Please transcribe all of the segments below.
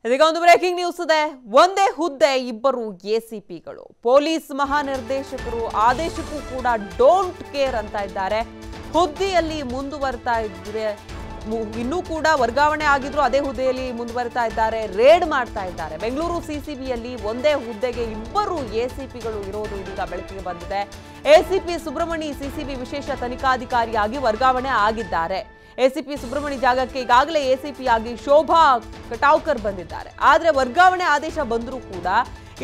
ಇದೀಗ ಒಂದು breaking news ಇದೆ. ಒಂದೇ ಹುದ್ದೆ ಇಬ್ಬರು ಎಸಿಪಿಗಳು. ಪೊಲೀಸ್ ಮಹಾನಿರ್ದೇಶಕರು ಆದೇಶಕ್ಕೂ ಕೂಡ ಡೋಂಟ್ ಕೇರ್ ಅಂತ ಇದ್ದಾರೆ. ಹುದ್ದೆಯಲ್ಲಿ ಮುಂದುವರಿತಾ ಇದ್ರೆ ಇನ್ನೂ ಕೂಡ ವರ್ಗಾವಣೆ ಆಗಿದ್ರು ಅದೇ ಹುದ್ದೆಯಲ್ಲಿ ಮುಂದುವರಿತಾ ಇದ್ದಾರೆ. ರೇಡ್ ಮಾಡ್ತಾ ಇದ್ದಾರೆ. ಬೆಂಗಳೂರು ಸಿಸಿಬಿಯಲ್ಲಿ ಒಂದೇ ಹುದ್ದೆಗೆ ಇಬ್ಬರು ಎಸಿಪಿಗಳು ಇರೋದು ಇದೀಗ ಬೆಳಕಿಗೆ ಬಂದಿದೆ. ಎಸಿಪಿ ಸುಬ್ರಹ್ಮಣಿ ಸಿಸಿಬಿ ವಿಶೇಷ ತನಿಖಾಧಿಕಾರಿಯಾಗಿ ವರ್ಗಾವಣೆ ಆಗಿದ್ದಾರೆ. ಎಸಿಪಿ ಸುಬ್ರಹ್ಮಣಿ ಜಾಗಕ್ಕೆ ಈಗಾಗಲೇ ಎಸಿಪಿ ಆಗಿ ಶೋಭಾ ಕಟಾವ್ಕರ್ ಬಂದಿದ್ದಾರೆ. ಆದರೆ ವರ್ಗಾವಣೆ ಆದೇಶ ಬಂದರೂ ಕೂಡ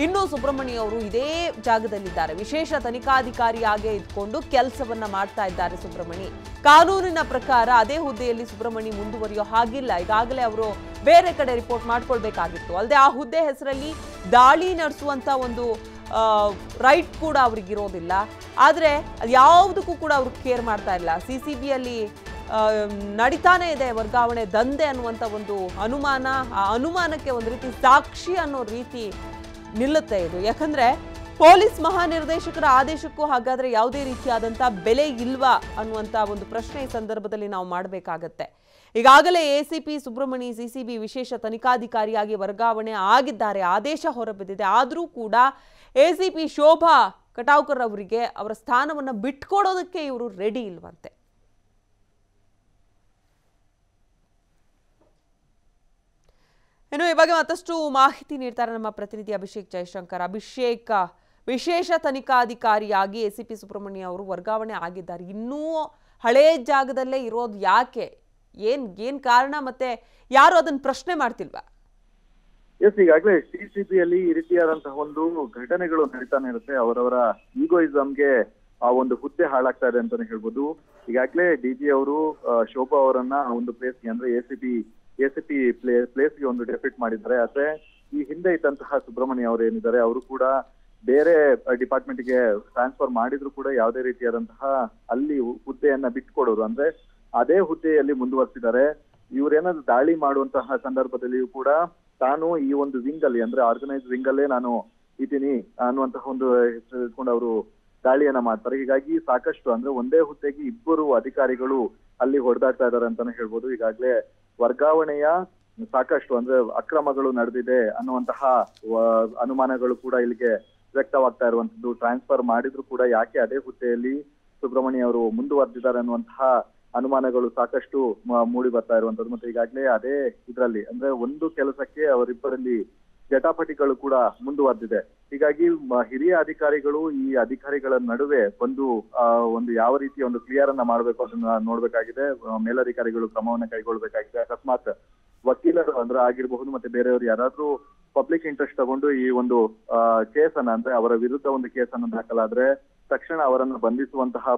ಇನ್ನೂ ಸುಬ್ರಹ್ಮಣಿ ಅವರು ಇದೇ ಜಾಗದಲ್ಲಿದ್ದಾರೆ. ವಿಶೇಷ ತನಿಖಾಧಿಕಾರಿಯಾಗಿ ಇದ್ಕೊಂಡು ಕೆಲಸವನ್ನ ಮಾಡ್ತಾ ಇದ್ದಾರೆ ಸುಬ್ರಹ್ಮಣಿ. ಕಾನೂನಿನ ಪ್ರಕಾರ ಅದೇ ಹುದ್ದೆಯಲ್ಲಿ ಸುಬ್ರಹ್ಮಣಿ ಮುಂದುವರಿಯೋ ಹಾಗಿಲ್ಲ. ಈಗಾಗಲೇ ಅವರು ಬೇರೆ ಕಡೆ ರಿಪೋರ್ಟ್ ಮಾಡ್ಕೊಳ್ಬೇಕಾಗಿತ್ತು. ಅಲ್ಲದೆ ಆ ಹುದ್ದೆ ಹೆಸರಲ್ಲಿ ದಾಳಿ ನಡೆಸುವಂತ ಒಂದು ರೈಟ್ ಕೂಡ ಅವ್ರಿಗಿರೋದಿಲ್ಲ. ಆದರೆ ಯಾವುದಕ್ಕೂ ಕೂಡ ಅವ್ರು ಕೇರ್ ಮಾಡ್ತಾ ಇಲ್ಲ. ಸಿಸಿಬಿಯಲ್ಲಿ ನಡೀತಾನೆ ಇದೆ ವರ್ಗಾವಣೆ ದಂಧೆ ಅನ್ನುವಂಥ ಒಂದು ಅನುಮಾನ. ಆ ಅನುಮಾನಕ್ಕೆ ಒಂದು ರೀತಿ ಸಾಕ್ಷಿ ಅನ್ನೋ ರೀತಿ ನಿಲ್ಲುತ್ತೆ ಇದು. ಯಾಕಂದ್ರೆ ಪೊಲೀಸ್ ಮಹಾನಿರ್ದೇಶಕರ ಆದೇಶಕ್ಕೂ ಹಾಗಾದ್ರೆ ಯಾವುದೇ ರೀತಿಯಾದಂಥ ಬೆಲೆ ಇಲ್ವಾ ಅನ್ನುವಂಥ ಒಂದು ಪ್ರಶ್ನೆ ಈ ಸಂದರ್ಭದಲ್ಲಿ ನಾವು ಮಾಡಬೇಕಾಗತ್ತೆ. ಈಗಾಗಲೇ ಎಸಿಪಿ ಸುಬ್ರಹ್ಮಣಿ ಸಿಸಿಬಿ ವಿಶೇಷ ತನಿಖಾಧಿಕಾರಿಯಾಗಿ ವರ್ಗಾವಣೆ ಆಗಿದ್ದಾರೆ. ಆದೇಶ ಹೊರಬಿದ್ದಿದೆ. ಆದರೂ ಕೂಡ ಎಸಿಪಿ ಶೋಭಾ ಕಟಾವ್ಕರ್ ಅವರಿಗೆ ಅವರ ಸ್ಥಾನವನ್ನು ಬಿಟ್ಕೊಡೋದಕ್ಕೆ ಇವರು ರೆಡಿ ಇಲ್ವಂತೆ. ಇನ್ನು ಈ ಬಗ್ಗೆ ಮತ್ತಷ್ಟು ಮಾಹಿತಿ ನೀಡ್ತಾರೆ ನಮ್ಮ ಪ್ರತಿನಿಧಿ ಅಭಿಷೇಕ್ ಜಯಶಂಕರ್. ಅಭಿಷೇಕ್, ವಿಶೇಷ ತನಿಖಾಧಿಕಾರಿಯಾಗಿ ಎಸಿಪಿ ಸುಬ್ರಹ್ಮಣ್ಯ ಅವರು ವರ್ಗಾವಣೆ ಆಗಿದ್ದಾರೆ. ಇನ್ನೂ ಹಳೇ ಜಾಗದಲ್ಲೇ ಇರೋದು ಯಾಕೆ? ಏನ್ ಕಾರಣ? ಮತ್ತೆ ಯಾರು ಅದನ್ನ ಪ್ರಶ್ನೆ ಮಾಡ್ತಿಲ್ವಾ? ಈಗಾಗಲೇ ಸಿಸಿಬಿಯಲ್ಲಿ ಈ ರೀತಿಯಾದಂತಹ ಒಂದು ಘಟನೆಗಳು ನಡೀತಾನೆ ಇರುತ್ತೆ. ಅವರವರ ಈಗೋಯಿಸಂಗೆ ಆ ಒಂದು ಹುದ್ದೆ ಹಾಳಾಗ್ತಾ ಇದೆ ಅಂತಾನೆ ಹೇಳ್ಬೋದು. ಈಗಾಗಲೇ ಡಿಜಿ ಅವರು ಶೋಭಾ ಅವರನ್ನ ಒಂದು ಪ್ಲೇಸ್ಗೆ ಅಂದ್ರೆ ಎಸಿಪಿ ಪ್ಲೇಸ್ಗೆ ಒಂದು ಡೆಪ್ಯೂಟ್ ಮಾಡಿದ್ದಾರೆ. ಆದ್ರೆ ಈ ಹಿಂದೆ ಇದ್ದಂತಹ ಸುಬ್ರಹ್ಮಣ್ಯ ಅವರು ಏನಿದ್ದಾರೆ ಅವರು ಕೂಡ ಬೇರೆ ಡಿಪಾರ್ಟ್ಮೆಂಟ್ಗೆ ಟ್ರಾನ್ಸ್ಫರ್ ಮಾಡಿದ್ರು ಕೂಡ ಯಾವುದೇ ರೀತಿಯಾದಂತಹ ಅಲ್ಲಿ ಹುದ್ದೆಯನ್ನ ಬಿಟ್ಕೊಡೋರು ಅಂದ್ರೆ ಅದೇ ಹುದ್ದೆಯಲ್ಲಿ ಮುಂದುವರ್ಸಿದ್ದಾರೆ. ಇವ್ರೇನಾದ್ರು ದಾಳಿ ಮಾಡುವಂತಹ ಸಂದರ್ಭದಲ್ಲಿಯೂ ಕೂಡ ತಾನು ಈ ಒಂದು ವಿಂಗ್ ಅಲ್ಲಿ ಅಂದ್ರೆ ಆರ್ಗನೈಸ್ ವಿಂಗ್ ಅಲ್ಲೇ ನಾನು ಇದ್ದೀನಿ ಅನ್ನುವಂತಹ ಒಂದು ಹೆಸರು ಇಟ್ಕೊಂಡು ಅವರು ದಾಳಿಯನ್ನ ಮಾಡ್ತಾರೆ. ಹೀಗಾಗಿ ಸಾಕಷ್ಟು ಅಂದ್ರೆ ಒಂದೇ ಹುದ್ದೆಗೆ ಇಬ್ಬರು ಅಧಿಕಾರಿಗಳು ಅಲ್ಲಿ ಹೊಡೆದಾಡ್ತಾ ಇದ್ದಾರೆ ಅಂತಾನೆ ಹೇಳ್ಬೋದು. ಈಗಾಗಲೇ ವರ್ಗಾವಣೆಯ ಸಾಕಷ್ಟು ಅಂದ್ರೆ ಅಕ್ರಮಗಳು ನಡೆದಿದೆ ಅನ್ನುವಂತಹ ಅನುಮಾನಗಳು ಕೂಡ ಇಲ್ಲಿಗೆ ವ್ಯಕ್ತವಾಗ್ತಾ ಇರುವಂತದ್ದು. ಟ್ರಾನ್ಸ್ಫರ್ ಮಾಡಿದ್ರು ಕೂಡ ಯಾಕೆ ಅದೇ ಹುದ್ದೆಯಲ್ಲಿ ಸುಬ್ರಹ್ಮಣ್ಯ ಅವರು ಮುಂದುವರೆದಿದ್ದಾರೆ ಅನ್ನುವಂತಹ ಅನುಮಾನಗಳು ಸಾಕಷ್ಟು ಮೂಡಿ ಬರ್ತಾ ಇರುವಂತದ್ದು. ಮತ್ತೆ ಈಗಾಗಲೇ ಅದೇ ಇದರಲ್ಲಿ ಅಂದ್ರೆ ಒಂದು ಕೆಲಸಕ್ಕೆ ಅವರಿಬ್ಬರಲ್ಲಿ ಜಟಾಪಟಿಗಳು ಕೂಡ ಮುಂದುವರೆದಿದೆ. ಹೀಗಾಗಿ ಹಿರಿಯ ಅಧಿಕಾರಿಗಳು ಈ ಅಧಿಕಾರಿಗಳ ನಡುವೆ ಒಂದು ಯಾವ ರೀತಿಯ ಒಂದು ಕ್ಲಿಯರ್ ಅನ್ನ ಮಾಡಬೇಕು ಅದನ್ನ ನೋಡ್ಬೇಕಾಗಿದೆ. ಮೇಲಧಿಕಾರಿಗಳು ಕ್ರಮವನ್ನ ಕೈಗೊಳ್ಬೇಕಾಗಿದೆ. ಅಕಸ್ಮಾತ್ ವಕೀಲರು ಅಂದ್ರೆ ಆಗಿರಬಹುದು ಮತ್ತೆ ಬೇರೆಯವರು ಯಾರಾದ್ರೂ ಪಬ್ಲಿಕ್ ಇಂಟ್ರೆಸ್ಟ್ ತಗೊಂಡು ಈ ಒಂದು ಕೇಸನ್ನ ಅಂದ್ರೆ ಅವರ ವಿರುದ್ಧ ಒಂದು ಕೇಸನ್ನು ದಾಖಲಾದ್ರೆ ತಕ್ಷಣ ಅವರನ್ನು ಬಂಧಿಸುವಂತಹ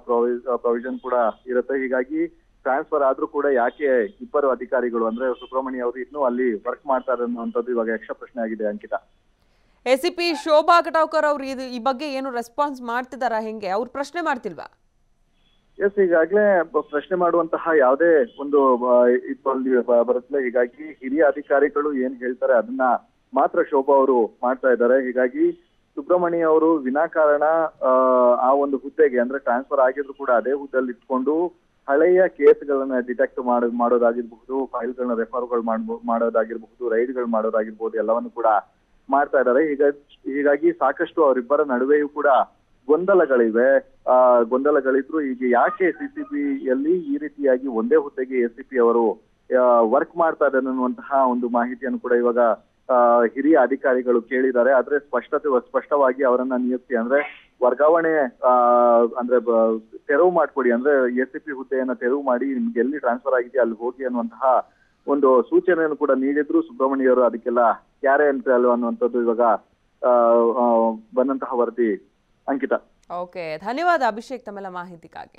ಪ್ರೊವಿಷನ್ ಕೂಡ ಇರುತ್ತೆ. ಹೀಗಾಗಿ ಟ್ರಾನ್ಸ್ಫರ್ ಆದ್ರೂ ಕೂಡ ಯಾಕೆ ಇಬ್ಬರು ಅಧಿಕಾರಿಗಳು ಅಂದ್ರೆ ಸುಬ್ರಹ್ಮಣ್ಯ ಅವರು ಇನ್ನೂ ಅಲ್ಲಿ ವರ್ಕ್ ಮಾಡ್ತಾರೆ ಅನ್ನುವಂಥದ್ದು ಇವಾಗ ಯಕ್ಷ ಪ್ರಶ್ನೆ ಆಗಿದೆ. ಅಂಕಿತಾ, ಎಸಿಪಿ ಶೋಭಾ ಕಟಾವ್ಕರ್ ಅವರು ಈ ಬಗ್ಗೆ ಏನು ರೆಸ್ಪಾನ್ಸ್ ಮಾಡ್ತಿದಾರಾ? ಹೆಂಗೆ ಅವ್ರು ಪ್ರಶ್ನೆ ಮಾಡ್ತಿಲ್ವಾ? ಈಗಾಗಲೇ ಪ್ರಶ್ನೆ ಮಾಡುವಂತಹ ಯಾವುದೇ ಒಂದು ಬರುತ್ತಿಲ್ಲ. ಹೀಗಾಗಿ ಹಿರಿಯ ಅಧಿಕಾರಿಗಳು ಏನ್ ಹೇಳ್ತಾರೆ ಅದನ್ನ ಮಾತ್ರ ಶೋಭಾ ಅವರು ಮಾಡ್ತಾ ಇದ್ದಾರೆ. ಹೀಗಾಗಿ ಸುಬ್ರಹ್ಮಣ್ಯ ಅವರು ವಿನಾಕಾರಣ ಆ ಒಂದು ಹುದ್ದೆಗೆ ಅಂದ್ರೆ ಟ್ರಾನ್ಸ್ಫರ್ ಆಗಿದ್ರು ಕೂಡ ಅದೇ ಹುದ್ದೆಯಲ್ಲಿ ಇಟ್ಕೊಂಡು ಹಳೆಯ ಕೇಸ್ಗಳನ್ನ ಡಿಟೆಕ್ಟ್ ಮಾಡೋದಾಗಿರ್ಬಹುದು, ಫೈಲ್ಗಳನ್ನ ರೆಫರ್ಗಳು ಮಾಡೋದಾಗಿರ್ಬಹುದು, ರೈಡ್ಗಳು ಮಾಡೋದಾಗಿರ್ಬಹುದು ಎಲ್ಲವನ್ನು ಕೂಡ ಮಾಡ್ತಾ ಇದ್ದಾರೆ. ಹೀಗಾಗಿ ಸಾಕಷ್ಟು ಅವರಿಬ್ಬರ ನಡುವೆಯೂ ಕೂಡ ಗೊಂದಲಗಳಿದ್ರು. ಈಗ ಯಾಕೆ ಸಿಸಿಬಿಯಲ್ಲಿ ಈ ರೀತಿಯಾಗಿ ಒಂದೇ ಹುದ್ದೆಗೆ ಎಸಿಪಿ ಅವರು ವರ್ಕ್ ಮಾಡ್ತಾ ಇದ್ದಾರೆ ಅನ್ನುವಂತಹ ಒಂದು ಮಾಹಿತಿಯನ್ನು ಕೂಡ ಇವಾಗ ಹಿರಿಯ ಅಧಿಕಾರಿಗಳು ಕೇಳಿದ್ದಾರೆ. ಆದ್ರೆ ಸ್ಪಷ್ಟವಾಗಿ ಅವರನ್ನ ನಿಯುಕ್ತಿ ಅಂದ್ರೆ ವರ್ಗಾವಣೆ ಅಂದ್ರೆ ತೆರವು ಮಾಡ್ಕೊಡಿ ಅಂದ್ರೆ ಎಸಿಪಿ ಹುದ್ದೆಯನ್ನ ತೆರವು ಮಾಡಿ ನಿಮ್ಗೆ ಎಲ್ಲಿ ಟ್ರಾನ್ಸ್ಫರ್ ಆಗಿದೆ ಅಲ್ಲಿ ಹೋಗಿ ಅನ್ನುವಂತಹ ಒಂದು ಸೂಚನೆಯನ್ನು ಕೂಡ ನೀಡಿದ್ರು. ಸುಬ್ರಹ್ಮಣ್ಯ ಅವರು ಅದಕ್ಕೆಲ್ಲ ಕ್ಯಾರೆ ಅಂತ ಅಲ್ವ ಅನ್ನುವಂಥದ್ದು ಇವಾಗ ಬಂದಂತಹ ವರದಿ. ಅಂಕಿತಾ, ಓಕೆ, ಧನ್ಯವಾದ ಅಭಿಷೇಕ್ ತಮ್ಮೆಲ್ಲ ಮಾಹಿತಿಗಾಗಿ.